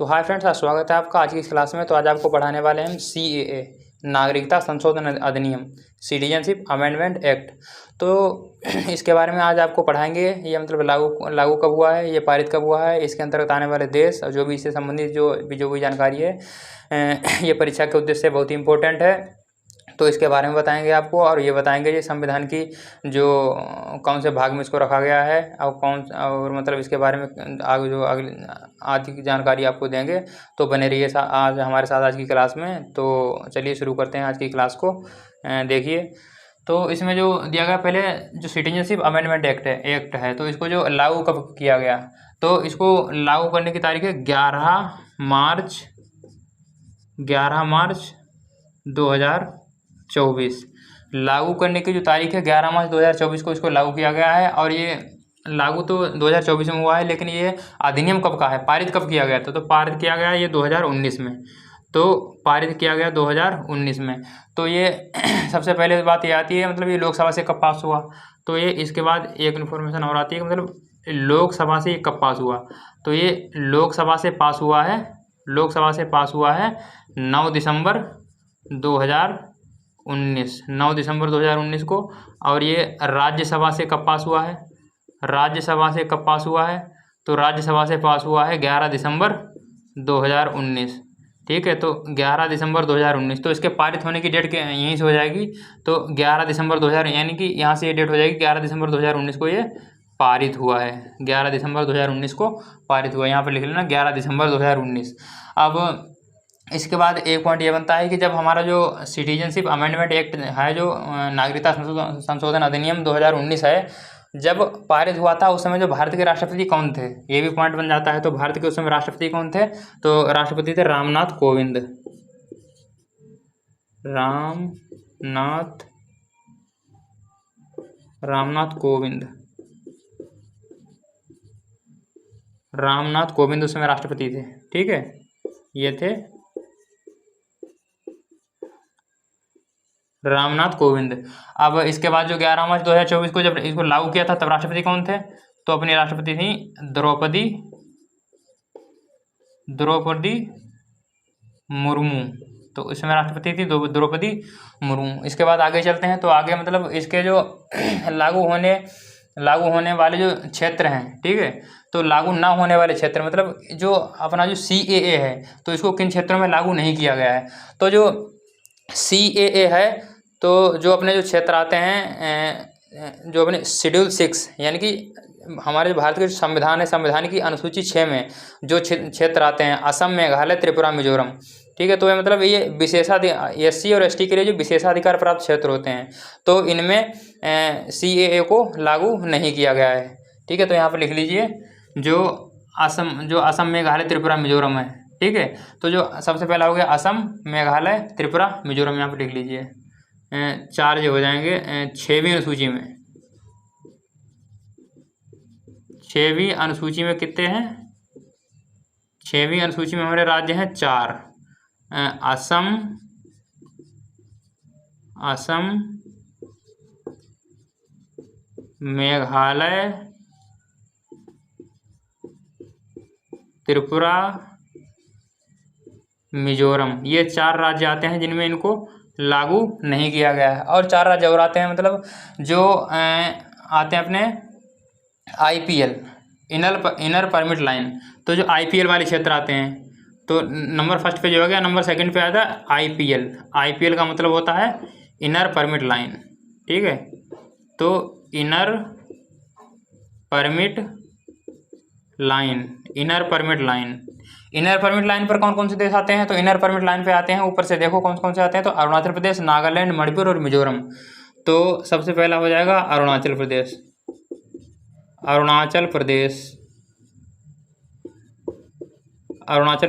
तो hi friends, स्वागत है आपका आज की इस क्लास में। तो आज आपको पढ़ाने वाले हैं CAA, नागरिकता संशोधन अधिनियम, सिटीजनशिप अमेंडमेंट एक्ट। तो इसके बारे में आज आपको पढ़ाएंगे। ये मतलब लागू कब हुआ है, ये पारित कब हुआ है, इसके अंतर्गत आने वाले देश और जो भी इससे संबंधित जो भी जानकारी है, ये परीक्षा के उद्देश्य से बहुत ही इंपॉर्टेंट है। तो इसके बारे में बताएंगे आपको, और ये बताएंगे कि संविधान की जो कौन से भाग में इसको रखा गया है और मतलब इसके बारे में अगली आदि की जानकारी आपको देंगे। तो बने रहिए आज हमारे साथ आज की क्लास में। तो चलिए शुरू करते हैं आज की क्लास को। देखिए, तो इसमें जो दिया गया, पहले जो सिटीजनशिप अमेंडमेंट एक्ट है, तो इसको जो लागू कब किया गया, तो इसको लागू करने की तारीख है 11 मार्च 2024। लागू करने की जो तारीख है 11 मार्च 2024 को इसको लागू किया गया है। और ये लागू तो 2024 में हुआ है, लेकिन ये अधिनियम कब का है, पारित कब किया गया था, तो पारित किया गया ये 2019 में। तो पारित किया गया 2019 में। तो ये सबसे पहले बात ये आती है, मतलब ये लोकसभा से कब पास हुआ। तो ये इसके बाद एक इन्फॉर्मेशन और आती है, मतलब लोकसभा से ये कब पास हुआ। तो ये लोकसभा से पास हुआ है 9 दिसंबर 2019 को। और ये राज्यसभा से कब पास हुआ है, तो राज्यसभा से पास हुआ है 11 दिसंबर 2019। ठीक है, तो 11 दिसंबर 2019। तो इसके पारित होने की डेट यहीं से हो जाएगी। तो 11 दिसंबर 2000, यानी कि यहाँ से ये डेट हो जाएगी 11 दिसंबर 2019 को ये पारित हुआ है। 11 दिसंबर 2019 को पारित हुआ, यहाँ पर लिख लेना 11 दिसंबर 2019। अब इसके बाद एक पॉइंट ये बनता है कि जब हमारा जो सिटीजनशिप अमेंडमेंट एक्ट है, जो नागरिकता संशोधन अधिनियम 2019 है, जब पारित हुआ था उस समय जो भारत के राष्ट्रपति कौन थे, ये भी पॉइंट बन जाता है। तो भारत के उस समय राष्ट्रपति कौन थे, तो राष्ट्रपति थे रामनाथ कोविंद उस समय राष्ट्रपति थे। ठीक है, ये थे रामनाथ कोविंद। अब इसके बाद जो 11 मार्च 2024 को जब इसको लागू किया था, तब राष्ट्रपति कौन थे, तो अपनी राष्ट्रपति थी द्रौपदी मुर्मू। तो इस समय राष्ट्रपति थी द्रौपदी मुर्मू। इसके बाद आगे चलते हैं। तो आगे मतलब इसके जो लागू होने वाले जो क्षेत्र हैं, ठीक है, तो लागू ना होने वाले क्षेत्र, मतलब जो अपना जो CAA है, तो इसको किन क्षेत्रों में लागू नहीं किया गया है। तो जो CAA है, तो जो अपने जो क्षेत्र आते हैं, जो अपने शेड्यूल 6, यानी कि हमारे भारत के संविधान है, संविधान की अनुसूची 6 में जो क्षेत्र आते हैं, असम, मेघालय, त्रिपुरा, मिजोरम। ठीक है, तो ये मतलब ये SC और ST के लिए जो विशेषाधिकार प्राप्त क्षेत्र होते हैं, तो इनमें CAA को लागू नहीं किया गया है। ठीक है, तो यहाँ पर लिख लीजिए जो असम, मेघालय, त्रिपुरा, मिजोरम है। ठीक है, तो जो सबसे पहला हो गया असम, मेघालय, त्रिपुरा, मिजोरम, यहाँ पर लिख लीजिए। 4 जो हो जाएंगे 6वीं अनुसूची में। 6वीं अनुसूची में कितने हैं, 6वीं अनुसूची में हमारे राज्य हैं 4, असम, मेघालय, त्रिपुरा, मिजोरम। ये 4 राज्य आते हैं जिनमें इनको लागू नहीं किया गया है। और 4 राज्य और आते हैं, मतलब जो आते हैं अपने IPL, इनर परमिट लाइन। तो जो IPL वाले क्षेत्र आते हैं, तो नंबर फर्स्ट पे जो हो गया, नंबर सेकंड पे आता है IPL का मतलब होता है इनर परमिट लाइन। ठीक है, तो इनर परमिट लाइन पर कौन कौन से देश आते हैं, तो इनर परमिट लाइन पे आते हैं, ऊपर से देखो कौन कौन से आते हैं, तो अरुणाचल प्रदेश, नागालैंड, मणिपुर और मिजोरम। तो सबसे पहला हो जाएगा अरुणाचल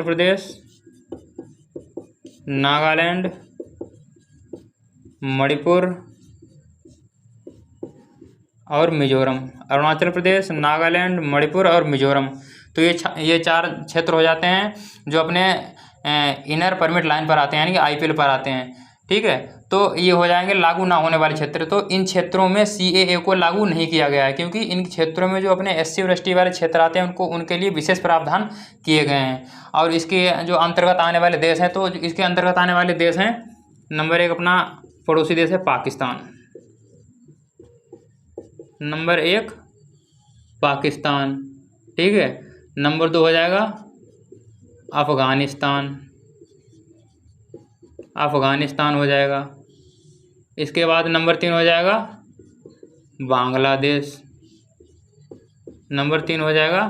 प्रदेश, नागालैंड, मणिपुर और मिजोरम। अरुणाचल प्रदेश, नागालैंड, मणिपुर और मिजोरम। तो ये 4 क्षेत्र हो जाते हैं जो अपने इनर परमिट लाइन पर आते हैं, यानी कि IPL पर आते हैं। ठीक है। तो ये हो जाएंगे लागू ना होने वाले क्षेत्र। तो इन क्षेत्रों में CAA को लागू नहीं किया गया है, क्योंकि इन क्षेत्रों में जो अपने SC और ST वाले क्षेत्र आते हैं उनके लिए विशेष प्रावधान किए गए हैं। और इसके जो अंतर्गत आने वाले देश हैं, तो इसके अंतर्गत आने वाले देश हैं, नंबर 1 अपना पड़ोसी देश है पाकिस्तान, नंबर 1 पाकिस्तान, ठीक है। नंबर 2 हो जाएगा अफगानिस्तान हो जाएगा। इसके बाद नंबर 3 हो जाएगा बांग्लादेश, नंबर 3 हो जाएगा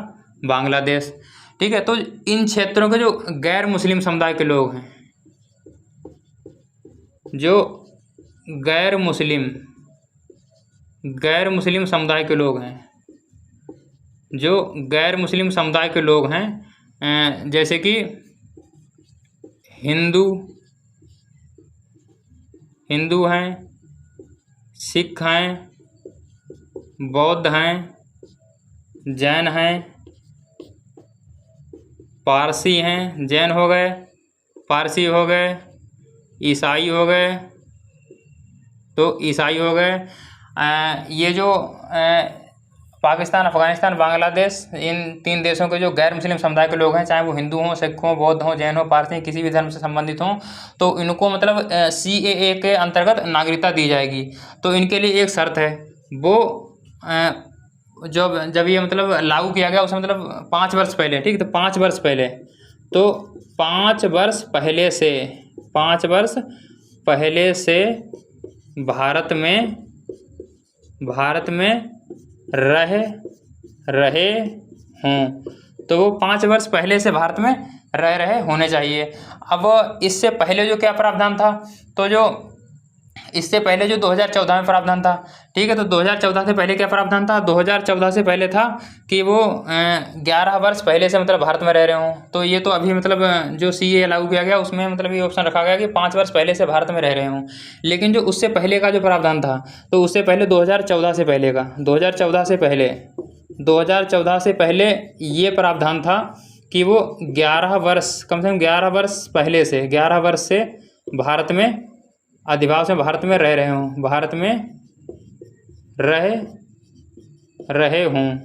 बांग्लादेश, ठीक है। तो इन क्षेत्रों के जो गैर मुस्लिम समुदाय के लोग हैं, जो गैर मुस्लिम समुदाय के लोग हैं, जो गैर मुस्लिम समुदाय के लोग हैं, जैसे कि हिंदू हैं, सिख हैं, बौद्ध हैं, जैन हैं, पारसी हैं, जैन हो गए, पारसी हो गए, ईसाई हो गए, तो ईसाई हो गए। ये जो पाकिस्तान, अफगानिस्तान, बांग्लादेश, इन 3 देशों के जो गैर मुस्लिम समुदाय के लोग हैं, चाहे वो हिंदू हों, सिख हों, बौद्ध हों, जैन हों, पारसी, किसी भी धर्म से संबंधित हों, तो इनको मतलब CAA के अंतर्गत नागरिकता दी जाएगी। तो इनके लिए एक शर्त है, वो जब ये मतलब लागू किया गया, उसमें मतलब 5 वर्ष पहले, ठीक है, तो 5 वर्ष पहले, तो 5 वर्ष पहले से भारत में रहे हों, तो वो 5 वर्ष पहले से भारत में रहे होने चाहिए। अब इससे पहले जो क्या प्रावधान था, तो जो इससे पहले जो 2014 में प्रावधान था, ठीक है, तो 2014 से पहले क्या प्रावधान था, 2014 से पहले था कि वो 11 वर्ष पहले से मतलब भारत में रह रहे हों। तो ये तो अभी मतलब जो CAA लागू किया गया उसमें मतलब ये ऑप्शन रखा गया कि 5 वर्ष पहले से भारत में रह रहे हों। लेकिन जो उससे पहले का जो प्रावधान था, तो उससे पहले 2014 से पहले का 2014 से पहले ये प्रावधान था कि वो 11 वर्ष, कम से कम 11 वर्ष पहले से, 11 वर्ष से भारत में अधिवास में भारत में रह रहे हों, भारत में रहे हों,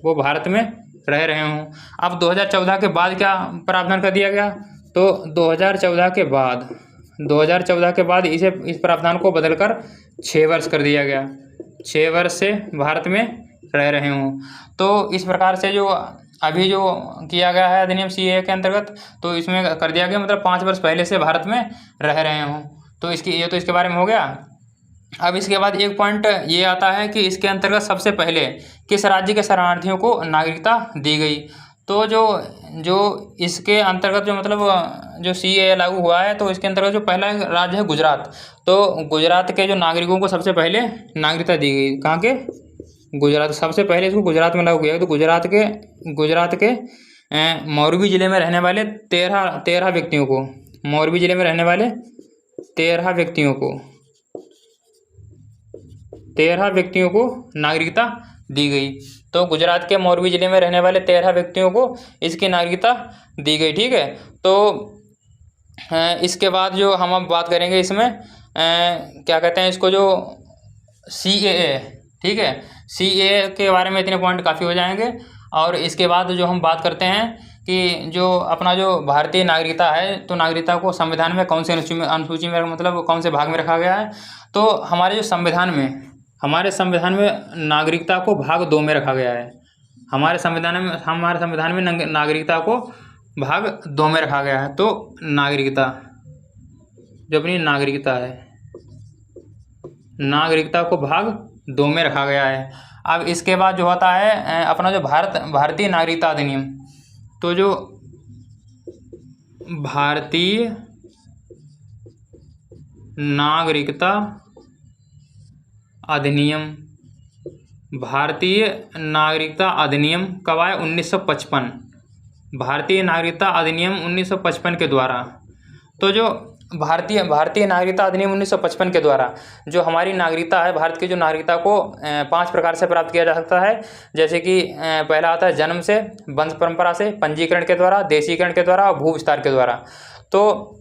वो भारत में रह रहे हों। अब 2014 के बाद क्या प्रावधान कर दिया गया, तो 2014 के बाद इस प्रावधान को बदलकर 6 वर्ष कर दिया गया, 6 वर्ष से भारत में रह रहे हों। तो इस प्रकार से जो अभी जो किया गया है अधिनियम CAA के अंतर्गत, तो इसमें कर दिया गया मतलब 5 वर्ष पहले से भारत में रह रहे हों। तो इसके बारे में हो गया। अब इसके बाद एक पॉइंट ये आता है कि इसके अंतर्गत सबसे पहले किस राज्य के शरणार्थियों को नागरिकता दी गई। तो जो इसके अंतर्गत जो मतलब जो CAA लागू हुआ है, तो इसके अंतर्गत जो पहला राज्य है गुजरात। तो गुजरात के जो नागरिकों को सबसे पहले नागरिकता दी गई। कहाँ के? गुजरात। सबसे पहले इसको गुजरात में लागू किया। तो गुजरात के मोरबी जिले में रहने वाले 13 व्यक्तियों को, मोरबी जिले में रहने वाले 13 व्यक्तियों को नागरिकता दी गई। तो गुजरात के मोरबी जिले में रहने वाले 13 व्यक्तियों को इसकी नागरिकता दी गई, ठीक है। तो इसके बाद जो हम अब बात करेंगे इसमें क्या कहते हैं इसको, जो CAA, ठीक है, CAA के बारे में इतने पॉइंट काफ़ी हो जाएंगे। और इसके बाद जो हम बात करते हैं कि जो अपना जो भारतीय नागरिकता है, तो नागरिकता को संविधान में कौन से अनुसूची में मतलब कौन से भाग में रखा गया है। तो हमारे संविधान में नागरिकता को भाग 2 में रखा गया है। हमारे संविधान में नागरिकता को भाग 2 में रखा गया है। तो नागरिकता, जो अपनी नागरिकता है, नागरिकता को भाग 2 में रखा गया है। अब इसके बाद जो होता है अपना जो भारतीय नागरिकता अधिनियम। तो जो भारतीय नागरिकता अधिनियम कब आया? 1955। भारतीय नागरिकता अधिनियम 1955 के द्वारा। तो जो भारतीय नागरिकता अधिनियम 1955 के द्वारा जो हमारी नागरिकता है, भारत की जो नागरिकता को 5 प्रकार से प्राप्त किया जा सकता है। जैसे कि पहला आता है जन्म से, वंश परंपरा से, पंजीकरण के द्वारा, देशीकरण के द्वारा और भू विस्तार के द्वारा। तो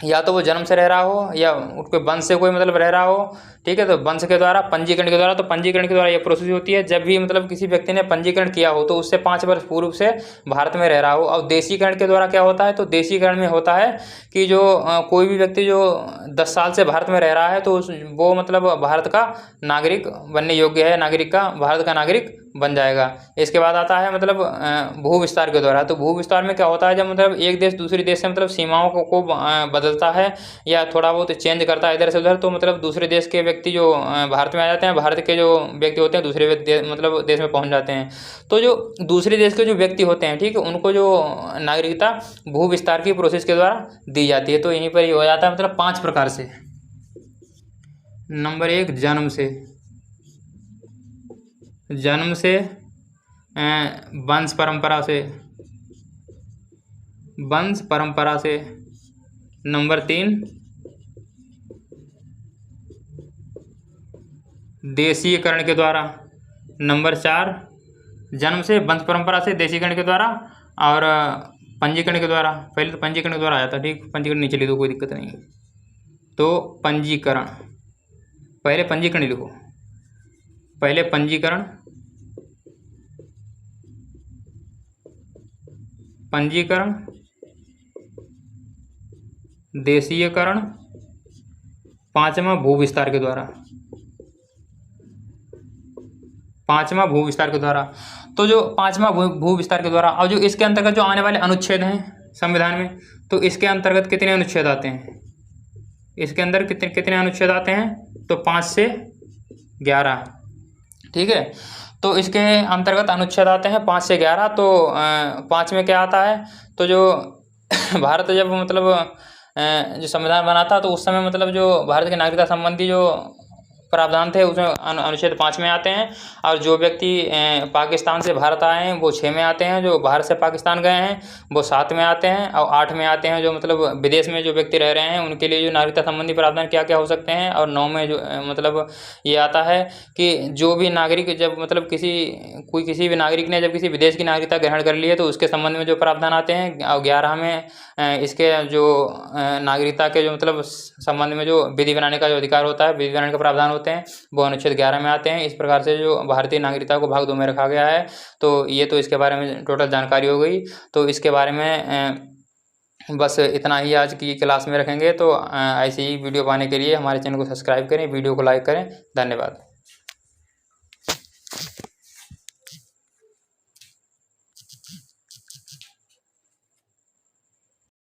या तो वो जन्म से रह रहा हो या उसके वंश से कोई मतलब रह रहा हो, ठीक है। तो वंश के द्वारा, पंजीकरण के द्वारा, तो पंजीकरण के द्वारा ये प्रोसेस होती है जब भी मतलब किसी व्यक्ति ने पंजीकरण किया हो तो उससे 5 वर्ष पूर्व से भारत में रह रहा हो। और देशीकरण के द्वारा क्या होता है, तो देशीकरण में होता है कि जो कोई भी व्यक्ति जो 10 साल से भारत में रह रहा है तो वो मतलब भारत का नागरिक बनने योग्य है, नागरिक का, भारत का नागरिक बन जाएगा। इसके बाद आता है मतलब भू विस्तार के द्वारा। तो भू विस्तार में क्या होता है, जब मतलब एक देश दूसरे देश से मतलब सीमाओं को बदलता है या थोड़ा बहुत चेंज करता है इधर से उधर, तो मतलब दूसरे देश के व्यक्ति जो भारत में आ जाते हैं, भारत के जो व्यक्ति होते हैं दूसरे मतलब देश में पहुंच जाते हैं। तो जो दूसरे देश के जो व्यक्ति होते हैं, ठीक है, उनको जो नागरिकता भू विस्तार की प्रोसेस के द्वारा दी जाती है। तो यहीं पर ये हो जाता है मतलब 5 प्रकार से। नंबर 1 जन्म से, जन्म से, वंश परंपरा से, वंश परंपरा से। नंबर 3 देशीयकरण के द्वारा। नंबर 4 जन्म से, वंश परंपरा से, देशीकरण के द्वारा और पंजीकरण के द्वारा। पहले तो पंजीकरण के द्वारा आया था, ठीक, पंजीकरण नहीं चली तो कोई दिक्कत नहीं। तो पंजीकरण, पहले पंजीकरण लिखो, पहले पंजीकरण, पंजीकरण, देशीयकरण, 5वां भू विस्तार के द्वारा, 5वां भू विस्तार के द्वारा। तो जो 5वां भू विस्तार के द्वारा, और जो इसके अंतर्गत जो आने वाले अनुच्छेद हैं संविधान में, तो इसके अंतर्गत कितने अनुच्छेद आते हैं, इसके अंदर कितने कितने अनुच्छेद आते हैं, तो 5 से 11, ठीक है। तो इसके अंतर्गत अनुच्छेद आते हैं 5 से 11। तो 5 में क्या आता है, तो जो भारत जब मतलब जो संविधान बना था तो उस समय मतलब जो भारत की नागरिकता संबंधी जो प्रावधान थे उसमें अनुच्छेद 5 में आते हैं। और जो व्यक्ति पाकिस्तान से भारत आए हैं वो 6 में आते हैं, जो भारत से पाकिस्तान गए हैं वो 7 में आते हैं, और 8 में आते हैं जो मतलब विदेश में जो व्यक्ति रह रहे हैं उनके लिए जो नागरिकता संबंधी प्रावधान क्या क्या हो सकते हैं। और 9 में जो मतलब ये आता है कि जो भी नागरिक जब मतलब किसी भी नागरिक ने जब किसी विदेश की नागरिकता ग्रहण कर ली है तो उसके संबंध में जो प्रावधान आते हैं। और 11 में इसके जो नागरिकता के जो मतलब संबंध में जो विधि बनाने का जो अधिकार होता है, विधि बनाने का प्रावधान होते हैं, वो अनुच्छेद 11 में आते हैं। इस प्रकार से जो भारतीय नागरिकता को भाग 2 में रखा गया है। तो ये तो इसके बारे में टोटल जानकारी हो गई। तो इसके बारे में बस इतना ही आज की क्लास में रखेंगे। तो ऐसी ही वीडियो पाने के लिए हमारे चैनल को सब्सक्राइब करें, वीडियो को लाइक करें। धन्यवाद।